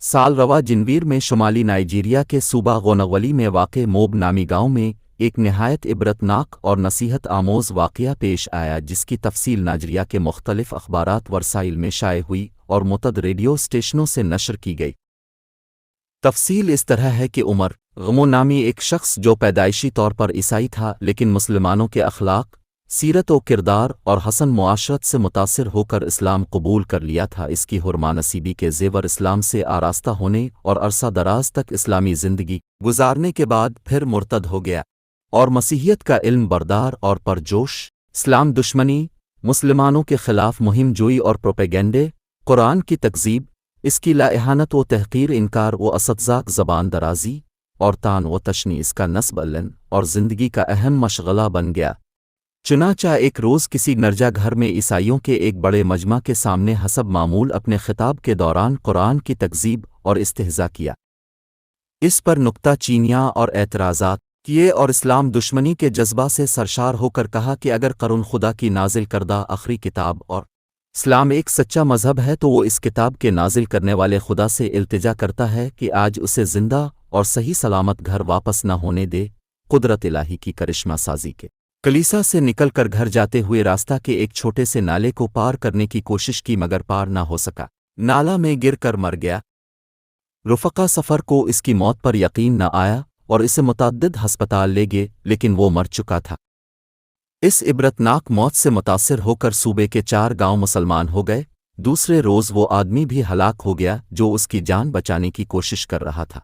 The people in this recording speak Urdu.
سال روا جنویر میں شمالی نائجیریا کے صوبہ گوناولی میں واقع موب نامی گاؤں میں ایک نہایت عبرتناک اور نصیحت آموز واقعہ پیش آیا جس کی تفصیل نائجیریا کے مختلف اخبارات ورسائل میں شائع ہوئی اور متعدد ریڈیو اسٹیشنوں سے نشر کی گئی۔ تفصیل اس طرح ہے کہ عمر غمو نامی ایک شخص جو پیدائشی طور پر عیسائی تھا لیکن مسلمانوں کے اخلاق، سیرت و کردار اور حسن معاشرت سے متاثر ہو کر اسلام قبول کر لیا تھا، اس کی حرمہ نصیبی کے زیور اسلام سے آراستہ ہونے اور عرصہ دراز تک اسلامی زندگی گزارنے کے بعد پھر مرتد ہو گیا اور مسیحیت کا علم بردار اور پرجوش، اسلام دشمنی، مسلمانوں کے خلاف مہم جوئی اور پروپیگنڈے، قرآن کی تکذیب، اس کی لااہانت و تحقیر، انکار و اساتذاک زبان درازی اور طعن و تشنی اس کا نصب علن اور زندگی کا اہم مشغلہ بن گیا۔ چنانچہ ایک روز کسی گرجا گھر میں عیسائیوں کے ایک بڑے مجمع کے سامنے حسب معمول اپنے خطاب کے دوران قرآن کی تکذیب اور استہزاء کیا، اس پر نکتہ چینیاں اور اعتراضات کیے اور اسلام دشمنی کے جذبہ سے سرشار ہو کر کہا کہ اگر قرآن خدا کی نازل کردہ آخری کتاب اور اسلام ایک سچا مذہب ہے تو وہ اس کتاب کے نازل کرنے والے خدا سے التجا کرتا ہے کہ آج اسے زندہ اور صحیح سلامت گھر واپس نہ ہونے دے۔ قدرت الہی کی کرشمہ سازی کے کلیسا سے نکل کر گھر جاتے ہوئے راستہ کے ایک چھوٹے سے نالے کو پار کرنے کی کوشش کی مگر پار نہ ہو سکا، نالا میں گر کر مر گیا۔ رفقا سفر کو اس کی موت پر یقین نہ آیا اور اسے متعدد ہسپتال لے گئے لیکن وہ مر چکا تھا۔ اس عبرتناک موت سے متاثر ہو کر صوبے کے 4 گاؤں مسلمان ہو گئے۔ دوسرے روز وہ آدمی بھی ہلاک ہو گیا جو اس کی جان بچانے کی کوشش کر رہا تھا۔